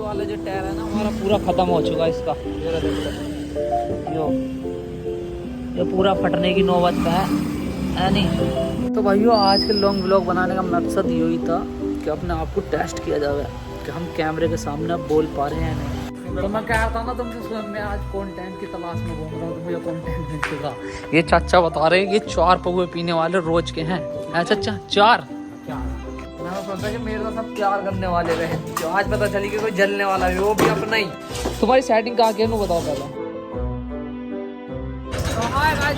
वाला जो टायर है ना हमारा पूरा खत्म हो चुका है इसका। जरा देखो ये पूरा फटने की नौबत पे है नहीं। तो भाइयों आज के लॉन्ग व्लॉग बनाने का मकसद यही था कि अपने आप को टेस्ट किया जाए कि हम कैमरे के सामने बोल पा रहे हैं या नहीं। तो मैं कह रहा था ना तुमसे सुबह मैं आज कंटेंट की तलाश में घूम रहा हूँ तो मुझे कंटेंट मिल चुका। ये चाचा बता रहे हैं ये 4 पौवे पीने वाले रोज के हैं। चाचा 4 मैं सोचा कि मेरे तो सब प्यार करने वाले रहे जो आज पता चली कि कोई जलने वाला है वो भी अपना ही। तुम्हारी सेटिंग कहाँ की है बताओ पहले। तो हाय गाइस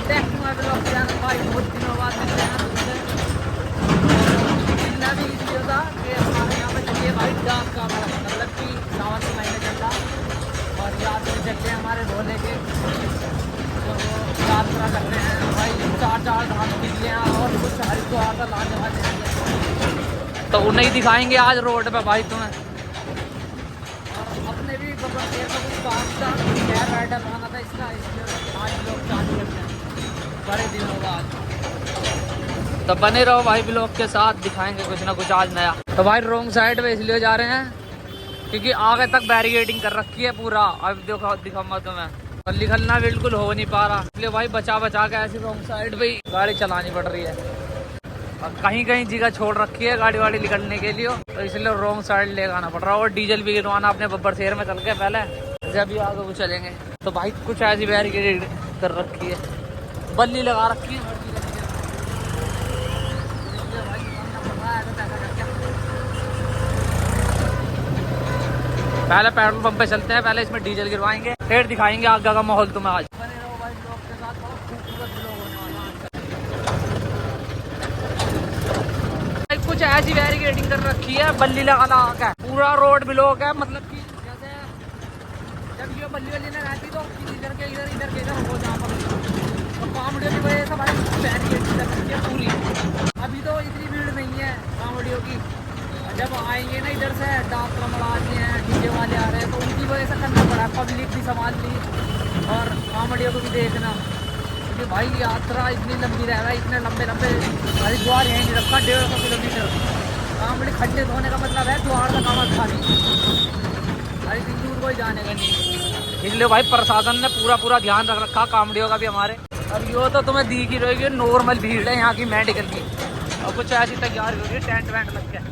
भाई बहुत दिनों बाद मिलते हैं तुमसे। मिलना भी इसलिए था कि हमारे यहाँ पे चलिए भाई डांस का मतलब कि सावन के महीने चल रहा और रात में चलते हैं हमारे भोले के तो यात्रा करते हैं भाई 4 धाम के लिए और कुछ हरिद्वार का लाने वाले हैं तो उन्हें ही दिखाएंगे आज रोड पे भाई तुम्हें। और अपने भी बब्बर शेर का कुछ काम था हेयर राइडर बनाना था इसका इसलिए आज लोग चालू करते हैं बड़े दिनों बाद। तो बने रहो भाई ब्लॉग के साथ दिखाएंगे कुछ ना कुछ आज नया। तो भाई रोंग साइड पे इसलिए जा रहे हैं क्योंकि आगे तक बैरिकेडिंग कर रखी है पूरा। अब देखो दिखाऊंगा तुम्हें और निकलना बिल्कुल हो नहीं पा रहा इसलिए भाई बचा के ऐसी रोंग साइड पे ही गाड़ी चलानी पड़ रही है। और कहीं कहीं जगह छोड़ रखी है गाड़ी वाड़ी निकलने के लिए तो इसलिए रोंग साइड ले आना पड़ रहा है। और डीजल भी गिरवाना अपने बब्बर शहर में चल के पहले जब भी आगे वो चलेंगे। तो भाई कुछ ऐसी बैरिकेड कर रखी है बल्ली लगा रखी है पहले पेट्रोल पंप पे चलते हैं पहले इसमें डीजल गिरवाएंगे फिर दिखाएंगे आगे का माहौल तुम्हें आज। कुछ ऐसी बैरिकेडिंग कर रखी है बल्ली लगा के पूरा रोड ब्लॉक है मतलब कि जैसे जब ये बल्ली वाली ना रहती तो इधर के इधर हो जहाँ पर तो कॉमेडियों की वजह से भाई बैरिकेडिंग कर रखी है पूरी। अभी तो इतनी भीड़ नहीं है कॉमेडियों की जब आएंगे ना इधर से डाक आते हैं डीजे वाले आ रहे हैं तो उनकी वजह से करना पड़ा पब्लिक भी संभाल ली और कॉमेडियों को भी देखना क्योंकि भाई यात्रा इतनी लंबी रह रहा है इतने लंबे हरिद्वार यहीं नहीं रखा 150 किलोमीटर कॉमेडी खड्डे धोने का मतलब है द्वार का काम खाली भाई दूर कोई जाने का नहीं। इसलिए भाई प्रशासन ने पूरा ध्यान रख रखा कॉमेडियों का भी हमारे। अब यो तो तुम्हें दिख ही रहेगी नॉर्मल भीड़ है यहाँ की मेडिकल की और कुछ ऐसी तैयार हो रही है टेंट वेंट लग के।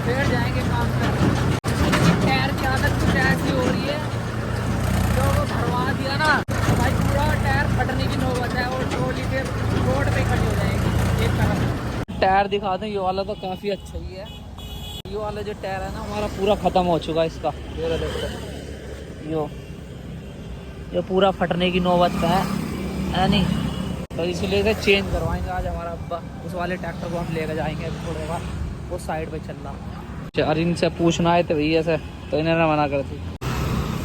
फिर जाएंगे काम पर। टायर की हालत कुछ ऐसी हो रही है जो वो भरवा दिया ना तो भाई पूरा टायर फटने की नौबत है और ट्रॉली फिर रोड पे खड़ी हो जाएगी एक तरफ। टायर दिखा दें ये वाला तो काफ़ी अच्छा ही है। ये वाला जो टायर है ना हमारा पूरा ख़त्म हो चुका है इसका। ये पूरा फटने की नौबत पे है नहीं तो इसीलिए से चेंज करवाएंगे आज हमारा अब्बा। उस वाले ट्रैक्टर को हम लेकर जाएंगे थोड़े बार वो साइड पे चल रहा। और इनसे पूछना है तो भैया से तो इन्होंने मना कर दी।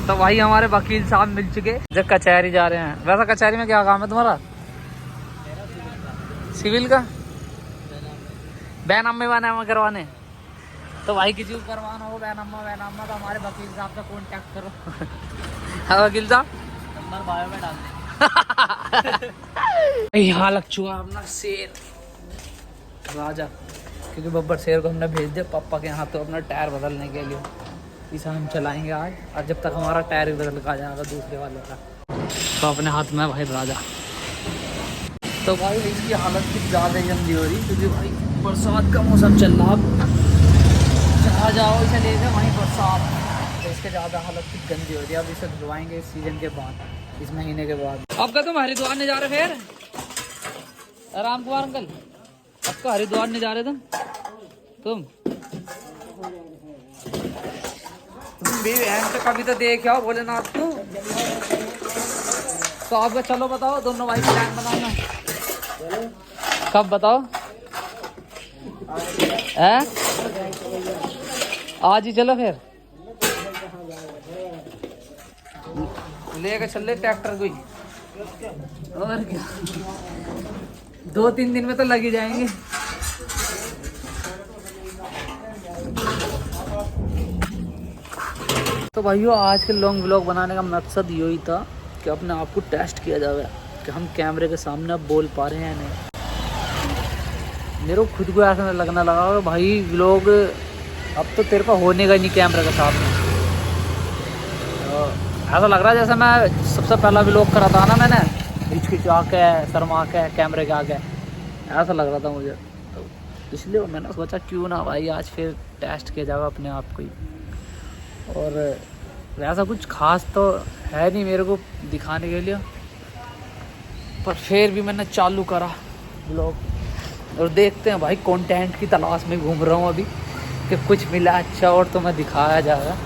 तो भाई हमारे वकील साहब मिल चुके जो कचहरी जा रहे हैं। वैसा कचहरी में क्या काम है तुम्हारा? सिविल का बैनामे वानामा करवाने। तो भाई किसी को करवाना हो बैनामा तो हमारे वकील साहब से कॉन्टेक्ट करो। हाँ वकील साहब नंबर बायो में डाल दें। यहाँ लग चुका अपना शेर राजा क्योंकि बब्बर शेर को हमने भेज दिया पापा के यहाँ तो अपना टायर बदलने के लिए। इसे हम चलाएंगे आज और जब तक हमारा टायर बदल का जाएगा दूसरे वाले का तो अपने हाथ में भाई राजा। तो भाई इसकी हालत कुछ ज़्यादा ही गंदी हो रही क्योंकि भाई बरसात का मौसम चल रहा। जहाँ जाओ इसे ले जाओ वहीं बरसात तो इसके ज़्यादा हालत कुछ गंदी हो रही है। अब इसे धुलवाएंगे इस सीजन के बाद इस महीने के बाद। अब का तुम हरिद्वार नहीं जा रहे फिर राम कुमार अंकल अब तो हरिद्वार नहीं जा रहे तुम भी बहन तो कभी तो देख आओ भोलेनाथ को। तो आप चलो बताओ दोनों भाई प्लान बनाना कब बताओ है आज ही चलो फिर लेके चल ले ट्रैक्टर को ही और क्या 2-3 दिन में तो लग ही जाएंगे। तो भाइयों आज के लॉन्ग व्लॉग बनाने का मकसद यही था कि अपने आप को टेस्ट किया जाए कि हम कैमरे के सामने अब बोल पा रहे हैं या नहीं। मेरे को खुद को ऐसा लगने लगा भाई व्लॉग अब तो तेरे को होने का ही नहीं कैमरे के सामने। ऐसा लग रहा है जैसे मैं सबसे पहला व्लॉग करा था ना मैंने हिचकिचा के शर्मा के कैमरे के आगे ऐसा लग रहा था मुझे। तो इसलिए मैंने सोचा क्यों ना भाई आज फिर टेस्ट किया जाए अपने आप को ही। और वैसा कुछ खास तो है नहीं मेरे को दिखाने के लिए, पर फिर भी मैंने चालू करा व्लॉग और देखते हैं भाई कंटेंट की तलाश में घूम रहा हूँ अभी कि कुछ मिला अच्छा और तो मैं दिखाया जाएगा।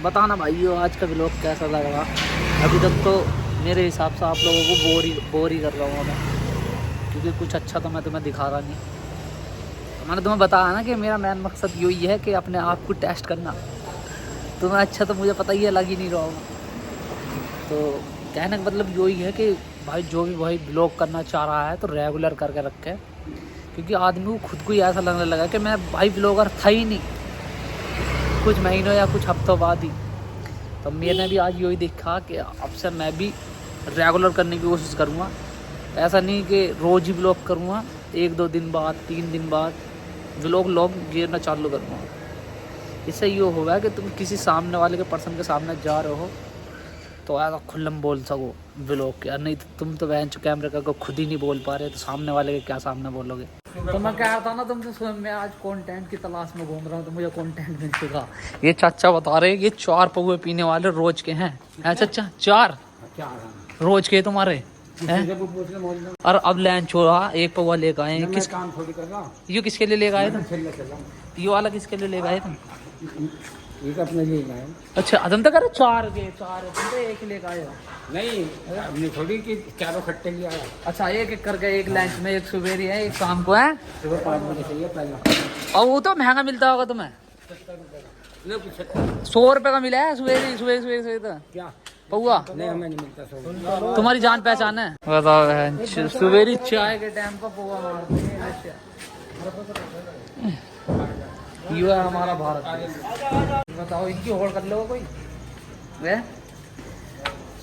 बताना भाइयों आज का व्लॉग कैसा लगा। अभी तक तो मेरे हिसाब से आप लोगों को बोर ही कर रहा हूँ मैं, क्योंकि कुछ अच्छा तो मैं तुम्हें दिखा रहा नहीं। तो मैंने तुम्हें बताया ना कि मेरा मेन मकसद यही है कि अपने आप को टेस्ट करना। तुम्हें अच्छा तो मुझे पता ही है लग ही नहीं रहा होगा। तो कहने का मतलब यही है कि भाई जो भी भाई ब्लॉग करना चाह रहा है तो रेगुलर करके रखे, क्योंकि आदमी को खुद को ही ऐसा लगने लगा कि मैं भाई ब्लॉगर था ही नहीं कुछ महीनों या कुछ हफ्तों बाद ही। तो मैंने भी आज यही देखा कि अब से मैं भी रेगुलर करने की कोशिश करूँगा। ऐसा नहीं कि रोज़ ही ब्लॉग करूँगा, 1-2 दिन बाद 3 दिन बाद व्लॉग गिरना चालू करूँगा। इससे ये होगा कि तुम किसी सामने वाले के पर्सन के सामने जा रहे हो तो ऐसा खुल्लम बोल सको व्लॉग के, नहीं तो तुम तो वह कैमरे का खुद ही नहीं बोल पा रहे तो सामने वाले के क्या सामने बोलोगे। तो मैं कह रहा था ना तुमसे स्वयं मैं आज कंटेंट की तलाश में घूम रहा हूँ तो मुझे कंटेंट मिल चुका। ये चाचा बता रहे ये 4 पौवे पीने वाले रोज के हैं। चाचा 4 रोज के तुम्हारे हैं? और अब लंच हो रहा 1 पौवा लेकर आए। किस काम थोड़ी कर रहा ये किसके लिए लेकर आए तुम? ये वाला किसके लिए लेकर आए तुम? ये अपने लिए लाए। अच्छा तुम तो कह 4 के 4 तुम तो 1 लेकर आए हो। नहीं अपनी थोड़ी कि चारों खट्टे लिया। अच्छा 1-1 करके, 1 लंच में, 1 सवेरे है, 1 शाम को है। सुबह 5 बजे चाहिए पहला। और वो तो महंगा मिलता होगा तुम्हें। 100 रुपये का मिला है सुबह तो क्या पौआ? नहीं हमें नहीं मिलता। तुम्हारी जान पहचान है? बताओ सवेरी चाय के टाइम पर पौआ मारते हैं। ये है हमारा भारत। बताओ इनकी होड़ कर लो कोई वे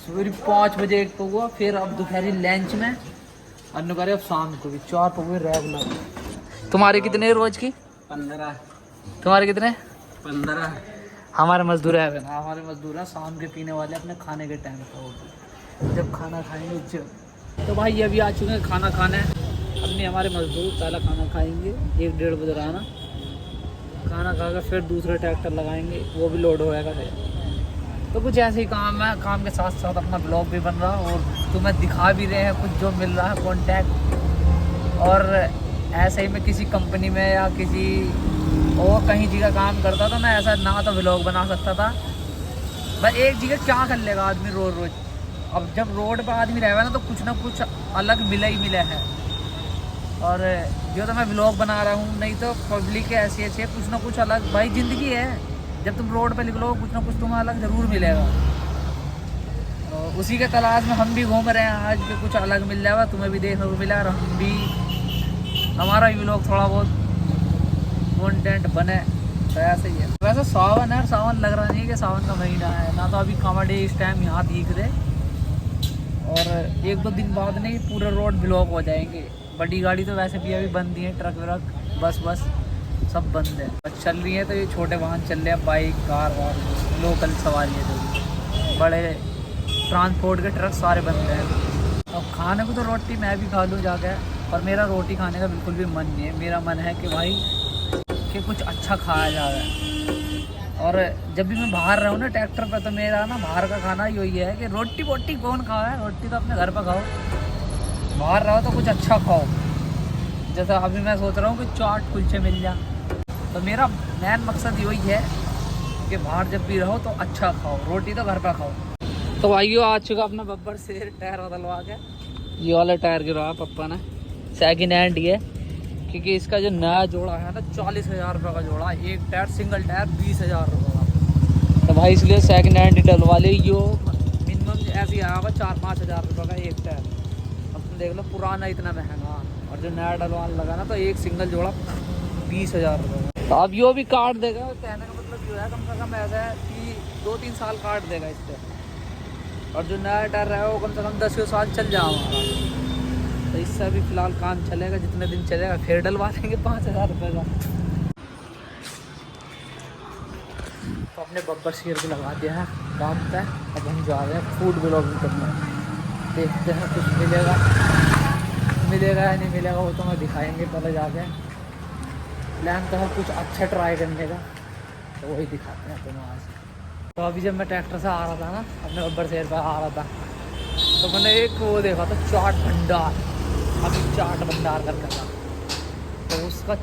सवेरे 5 बजे 1 पौआ, फिर अब दोपहरी लंच में अन्य करे, अब शाम को भी 4 पौए रेगुलर। तुम्हारे कितने रोज की? 15। तुम्हारे कितने? 15। हमारे मजदूर है ना, हमारे मजदूर हैं शाम के पीने वाले अपने खाने के टाइम पर जब खाना खाएंगे जब। तो भाई ये अभी आ चुके हैं खाना खाने। अपने हमारे मजदूर पहला खाना खाएंगे 1-1:30 बजे रहना, खाना खाकर फिर दूसरे ट्रैक्टर लगाएंगे, वो भी लोड होएगा फिर। तो कुछ ऐसे ही काम है, काम के साथ साथ अपना ब्लॉग भी बन रहा और तुम्हें दिखा भी रहे हैं कुछ जो मिल रहा है कॉन्टैक्ट। और ऐसे ही मैं किसी कंपनी में या किसी और कहीं जगह काम करता तो मैं ऐसा ना तो व्लॉग बना सकता था। बस एक जगह क्या कर लेगा आदमी रोज़। अब जब रोड पर आदमी रहेगा ना तो कुछ ना कुछ अलग मिला ही मिला है। और जो तो मैं व्लॉग बना रहा हूँ, नहीं तो पब्लिक ऐसी है कुछ ना कुछ अलग। भाई ज़िंदगी है, जब तुम रोड पर निकलो कुछ ना कुछ तुम्हें अलग ज़रूर मिलेगा। और उसी के तलाश में हम भी घूम रहे हैं आज कि कुछ अलग मिल जाएगा, तुम्हें भी देखने को मिला और हम भी हमारा भी व्लॉग थोड़ा बहुत कंटेंट बने। तो ऐसे ही है। वैसे सावन है, सावन लग रहा नहीं कि सावन का महीना है ना, तो अभी कॉमेडी इस टाइम यहाँ दिख रहे और 1-2 दिन बाद नहीं पूरे रोड ब्लॉक हो जाएंगे। बड़ी गाड़ी तो वैसे भी अभी बंद ही है, ट्रक व्रक बस सब बंद है। बस चल रही है तो ये छोटे वाहन चल रहे हैं, बाइक कार और लोकल सवारी है जो बड़े ट्रांसपोर्ट के ट्रक सारे बंद हैं। अब खाने को तो रोटी मैं भी खा लूँ जाकर, पर मेरा रोटी खाने का बिल्कुल भी मन नहीं है। मेरा मन है कि भाई कि कुछ अच्छा खाया जाए। और जब भी मैं बाहर रहूँ ना ट्रैक्टर पे तो मेरा ना बाहर का खाना यही है कि रोटी वोटी कौन खाओ है, रोटी तो अपने घर पर खाओ, बाहर रहो तो कुछ अच्छा खाओ। जैसा अभी मैं सोच रहा हूँ कि चाट कुलचे मिल जाए। तो मेरा मेन मकसद यही है कि बाहर जब भी रहो तो अच्छा खाओ, रोटी तो घर पर खाओ। तो भाइयों आ चुका अपना बब्बर से टायर बदलवा के। ये वाला टायर गिरवाया पप्पा ने, सेकंड हैंड ही है, क्योंकि इसका जो नया जोड़ा है ना 40,000 रुपये का जोड़ा, एक टायर सिंगल टायर 20,000 रुपये का। तो भाई इसलिए सेकंड हैंड ही डलवा ले। यो मिनिमम ऐसे ही आया हुआ 4-5 हज़ार रुपये का एक टायर। अब तुम देख लो पुराना इतना महंगा, और जो नया डलवाने लगा ना तो एक सिंगल जोड़ा 20,000 रुपये का। तो अब यो भी काट देगा, कहने का मतलब जो है कम से कम ऐसा है कि 2-3 साल काट देगा इससे। और जो नया टायर रहा है वो कम से कम 10 साल चल जाए हमारा। तो इससे अभी फ़िलहाल काम चलेगा, जितने दिन चलेगा, फिर डलवा देंगे 5,000 रुपये का। तो अपने बब्बर शेर को लगा दिया है काम पे। अब हम जा रहे हैं फूड ब्लॉगिंग करने, देखते हैं कुछ मिलेगा या नहीं मिलेगा, वो तो मैं दिखाएंगे पहले जाके। प्लान तो है कुछ अच्छा ट्राई करने का, तो वही दिखाते हैं तुम्हें आज। तो अभी जब मैं ट्रैक्टर से आ रहा था ना, अपने बब्बर शेर पर आ रहा था, तो मैंने एक वो देखा था चाट भंडार। अभी चाट भंडार करने का, तो उसका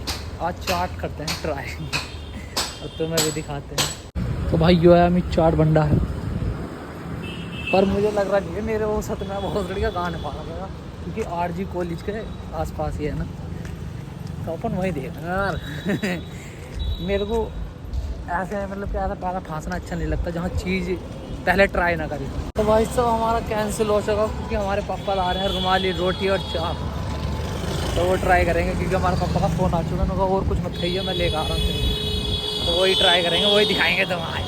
आज चाट करते हैं ट्राई और तुम्हें भी दिखाते हैं। तो भाई यो है अमित चाट भंडार, पर मुझे लग रहा नहीं है मेरे वो सत में बहुत बढ़िया गाने पा रहा था, क्योंकि आरजी कॉलेज के आसपास ही है ना, तो अपन वही देखना यार। मेरे को ऐसे मतलब क्या पहला फांसना अच्छा नहीं लगता जहाँ चीज़ पहले ट्राई ना करी। तो भाई सब हमारा कैंसिल हो चुका, क्योंकि हमारे पापा ला रहे हैं रुमाली रोटी और चाप, तो वो ट्राई करेंगे। क्योंकि हमारे पापा का फ़ोन आ चुका है, उनका और कुछ मत खाइए, मैं लेकर आ रहा हूँ, तो वही ट्राई करेंगे, वही दिखाएंगे तुम्हारे।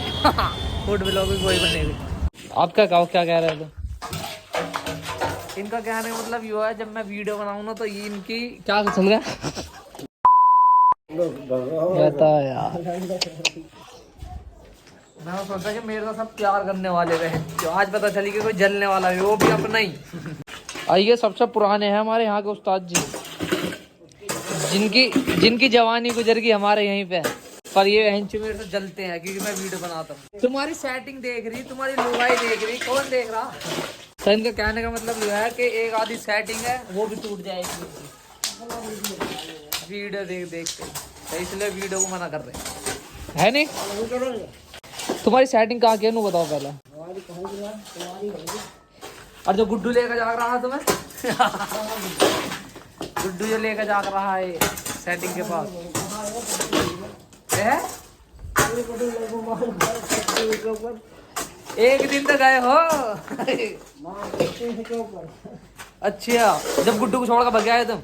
फूड ब्लॉगिंग वही बनेगी। आप क्या कहो, क्या कह रहे थे? इनका कहने का मतलब ये है, जब मैं वीडियो बनाऊँ ना तो ये इनकी क्या चल गया यार। मैं सोचा कि मेरे को सब प्यार करने वाले रहे, जो आज पता चली कि कोई जलने वाला है, वो भी अपना ही। आइए, सबसे पुराने हैं हमारे यहाँ के उस्ताद जी, जिनकी जवानी गुजर गई हमारे यहीं पे, पर ये हेंच मेरे से जलते हैं क्योंकि मैं वीडियो बनाता हूँ। तुम्हारी सेटिंग देख रही, तुम्हारी लुगाई देख रही, कौन देख रहा? तो इनका कहने का मतलब ये है कि एक आधी सेटिंग है वो भी टूट जाएगी वीडियो देख के, तो इसलिए वीडियो को मना कर रहे हैं, नहीं? तुम्हारी सेटिंग कहाँ की है, बताओ पहले। और जो गुड्डू लेकर जा रहा है तुम्हें गुड्डू जो लेकर जा रहा है सेटिंग के पास है? एक दिन तक गए हो? अच्छा, जब गुड्डू को छोड़ कर भग गए तुम?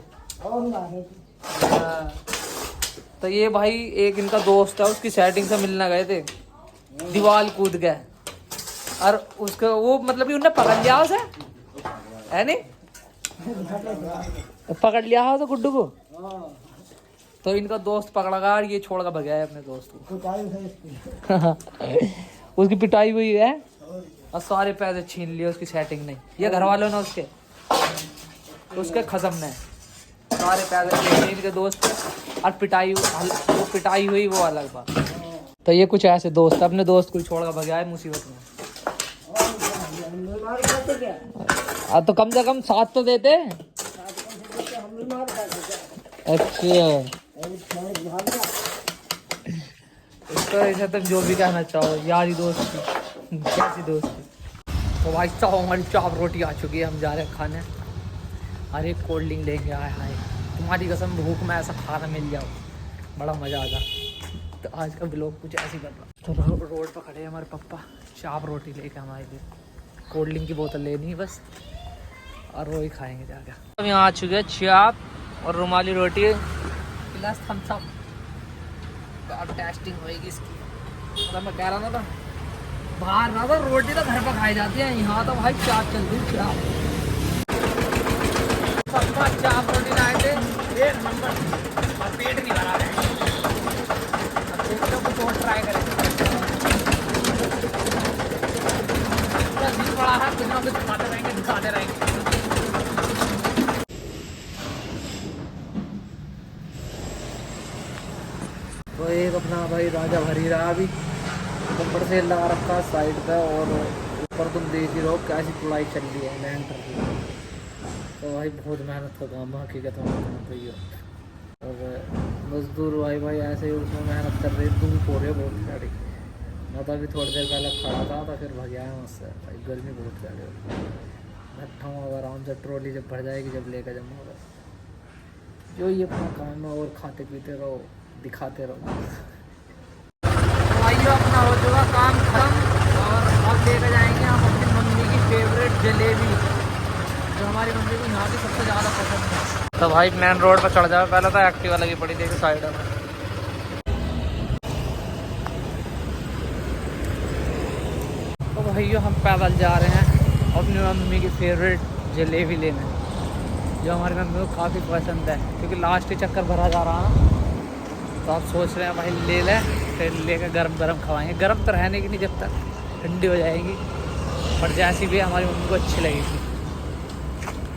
तो ये भाई एक इनका दोस्त है, उसकी सेटिंग से मिलने गए थे, दीवार कूद गए, और उसका वो मतलब कि उन्हें पकड़ लिया उसे, है नहीं? पकड़ लिया हो तो गुड्डू को, तो इनका दोस्त पकड़ा गया और ये छोड़ कर भगा है अपने दोस्त को। उसकी पिटाई हुई है और सारे पैसे छीन लिए, उसकी सेटिंग नहीं, ये घर वालों ने उसके खत्म ने सारे पैसे छीन लिए इनके दोस्त, और पिटाई हुई वो अलग बात। तो ये कुछ ऐसे दोस्त अपने दोस्त को छोड़ कर भगा है मुसीबत में। तो कम से कम साथ तो देते। अच्छा, इसको ऐसा तुम जो भी कहना चाहो, यारी दोस्ती कैसी दोस्ती। तो भाई साहब हमारी चाप रोटी आ चुकी है, हम जा रहे हैं खाने, अरे कोल्ड ड्रिंक लेंगे। आए हाय, तुम्हारी कसम भूख में ऐसा खाना मिल जाओ बड़ा मज़ा आता। तो आज का ब्लॉग कुछ ऐसे कर रहा। तो रोड पर खड़े हैं हमारे पापा, चाप रोटी लेके हमारे लिए, कोल्ड ड्रिंक की बोतल लेनी है बस, और वही खाएंगे जाकर। हम यहाँ आ चुके हैं, चाप और रुमाली रोटी प्लस थम्स अप। अब टेस्टिंग होएगी इसकी। मतलब मैं कह रहा था बाहर ना तो रोटी तो घर पर खाई जाती है, यहाँ तो भाई चाप चलती है। चाप चाप रोटी लाए थे, एक नंबर, और पेट नहीं भरा है। कुछ और ट्राई करेंगे, बड़ा है, कुछ ना कुछ खाते रहेंगे, दिखाते रहेंगे। तो एक अपना भाई राजा भरी रहा अभी, ऊपर से लगा रखा साइड पे, और ऊपर तुम देख ही रहो कैसी तुड़ाई चल रही है लेंटर की। तो भाई बहुत मेहनत का काम है हकीकत में तो ये, और मजदूर भाई ऐसे ही उसमें मेहनत कर रहे, धूप हो रही है बहुत सारी, मैं तो अभी थोड़ी देर पहले खड़ा था तो फिर भाग आया मुझसे। भाई गर्मी बहुत ज़्यादा है। बैठा हूँ अब आराम से, ट्रॉली जब भर जाएगी जब लेकर जाऊँगा जो ये अपना काम है, और खाते पीते रहो, दिखाते रहो। तो आइए अपना हो चुका काम खत्म और अब लेकर जाएंगे हम अपनी मम्मी की फेवरेट जलेबी, जो हमारी मम्मी को यहाँ की सबसे ज़्यादा पसंद है। तो भाई मेन रोड पर चढ़ जाओ, पहले तो एक्टिवा लगी पड़ी देखो साइड में। तो भैया हम पैदल जा रहे हैं अपनी मम्मी की फेवरेट जलेबी लेने, जो हमारी मम्मी को काफ़ी पसंद है, क्योंकि लास्ट ही चक्कर भरा जा रहा है। तो आप सोच रहे हैं भाई ले लें, फिर लेकर गरम गरम खवाएंगे। गरम तो रहने की नहीं, जब तक ठंडी हो जाएगी, पर जैसी भी हमारी मम्मी को अच्छी लगेगी।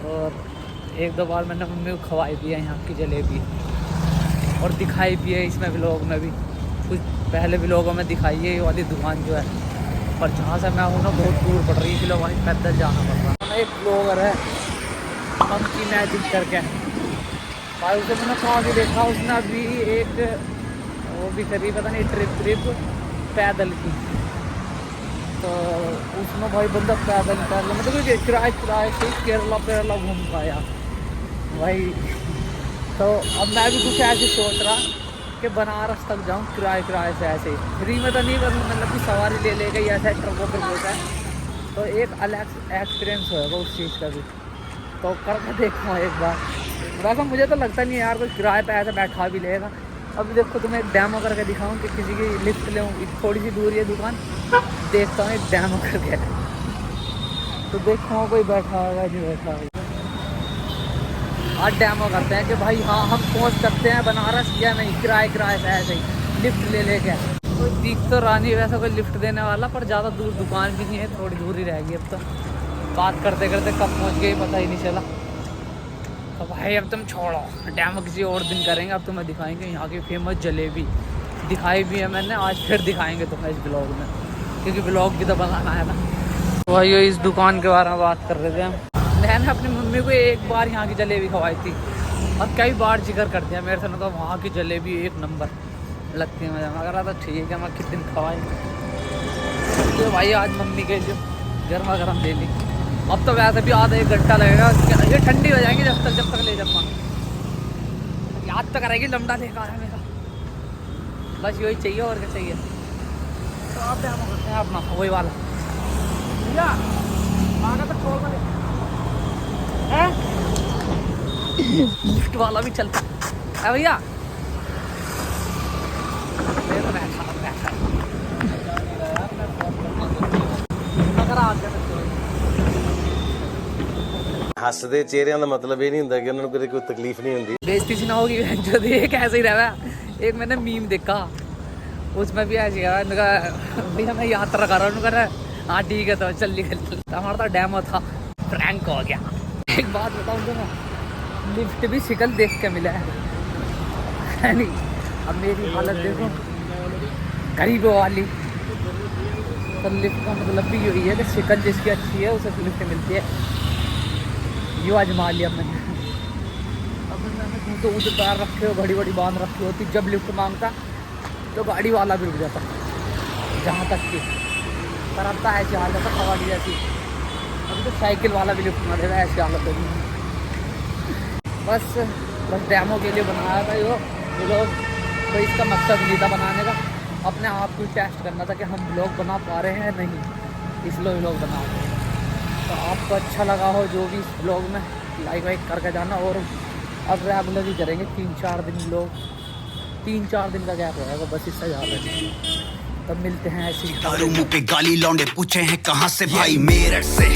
और एक दो बार मैंने मम्मी को खवाई भी है यहाँ की जलेबी, और दिखाई भी है इसमें व्लॉग में भी, कुछ पहले व्लॉगों में दिखाई है ये वाली दुकान जो है। पर जहाँ से मैं हूँ ना बहुत दूर पड़ रही है, इसलिए वहीं पैदल जाना पड़ रहा है। एक ब्लॉगर है मंकी मैजिक करके, भाई उसे मैंने कहाँ भी देखा, उसने अभी एक वो भी करी, पता नहीं ट्रिप पैदल की। तो उसमें भाई बंदा पैदल मतलब किराए से केरला घूम पाया भाई। तो अब मैं भी कुछ ऐसे सोच रहा कि बनारस तक जाऊँ किराए से, ऐसे फ्री में तो नहीं, बस मतलब कि सवारी ले लेगा या ऐसा ट्रकों पर होता है, तो एक अलग एक्सपीरियंस होगा उस चीज़ का भी। तो करके देखो एक बार। वैसा मुझे तो लगता नहीं है यार कोई किराए पे ऐसा बैठा भी लेगा। अभी देखो तुम्हें एक डैमो करके दिखाऊँ कि किसी की लिफ्ट ले, थोड़ी सी दूर है दुकान, देखता हूँ एक डैमो करके, तो देखो कोई बैठा होगा नहीं बैठा होगा। आज डैमो करते हैं कि भाई हाँ हम पहुँच सकते हैं बनारस या नहीं, किराए से ऐसे ही लिफ्ट ले लेके। कोई दिख तो रहा नहीं वैसा कोई लिफ्ट देने वाला, पर ज़्यादा दूर दुकान भी नहीं है, थोड़ी दूर ही रहेगी। अब तो बात करते करते कब पहुँच गए पता ही नहीं चला। तो भाई अब तुम छोड़ो, डैमो किसी और दिन करेंगे। अब तुम्हें दिखाएंगे यहाँ की फेमस जलेबी, दिखाई भी है मैंने, आज फिर दिखाएंगे तुम्हें इस ब्लॉग में, क्योंकि ब्लॉग भी तो बनाना है ना। तो भाई इस दुकान के बारे में बात कर रहे थे हम। मैंने अपनी मम्मी को एक बार यहाँ की जलेबी खवाई थी, और कई बार जिक्र कर दिया मेरे से, तो वहाँ की जलेबी एक नंबर लगती है मुझे। मगर तो ठीक है, मैं किस दिन खवाई तो भाई आज मम्मी के लिए गर्मा गर्म ले ली। अब तो वैसे भी आधा 1 घंटा लगेगा, ये ठंडी हो जाएंगी जब तक ले जाऊँगा। याद तो करेगी लमड़ा लेकर आया मेरा, बस यही चाहिए और क्या चाहिए। तो आप क्या करते हैं अपना वही वाला भैया आगे तो छोड़ है लिफ्ट वाला भी चलता है भैया। हसदे चेहरिਆਂ ਦਾ ਮਤਲਬ ਇਹ ਨਹੀਂ ਹੁੰਦਾ ਕਿ ਉਹਨਾਂ ਨੂੰ ਕੋਈ ਤਕਲੀਫ नहीं होती। बेइज्जती सी ना होगी जो एक ऐसे ही रहा। एक मैंने मीम देखा, उसमें भी ऐसे कहा भैया मैं यात्रा कर रहा हूँ, कह हाँ ठीक है तो चल निकल। हमारा तो डैमो था, प्रैंक हो गया। एक बात बताऊँ तो ना, लिफ्ट भी शिकल देख के मिला है नहीं। अब मेरी हालत देखो गरीबों वाली। तो लिफ्ट का मतलब भी यही है कि शिकल जिसकी अच्छी है उसे लिफ्ट मिलती है। यो आजमा लिया मैंने। अब मैंने तो ऊँचे पैर रखे हो, घड़ी बांध रखी होती, जब लिफ्ट मांगता तो गाड़ी वाला भी रुक जाता जहाँ तक की। पर अब तो ऐसी हालत है खवाड़ी जैसी, अभी तो साइकिल वाला भी लिफ्ट मारेगा, ऐसी हालत होगी। बस डैमो के लिए बनाया था यो ब्लॉग। तो इसका मकसद नहीं था बनाने का, अपने आप को टेस्ट करना था कि हम ब्लॉग बना पा रहे हैं नहीं, इसलिए ब्लॉग बना रहे हैं। तो आपको अच्छा लगा हो जो भी इस ब्लॉग में, लाइक वाइक करके जाना। और अब रेगुलर ही करेंगे 3-4 दिन ब्लॉग, 3-4 दिन का गैप रहेगा बस, इससे ज़्यादा नहीं। तब मिलते हैं ऐसी मुँह पे गाली लौंडे पूछे हैं कहाँ से भाई, मेरठ से।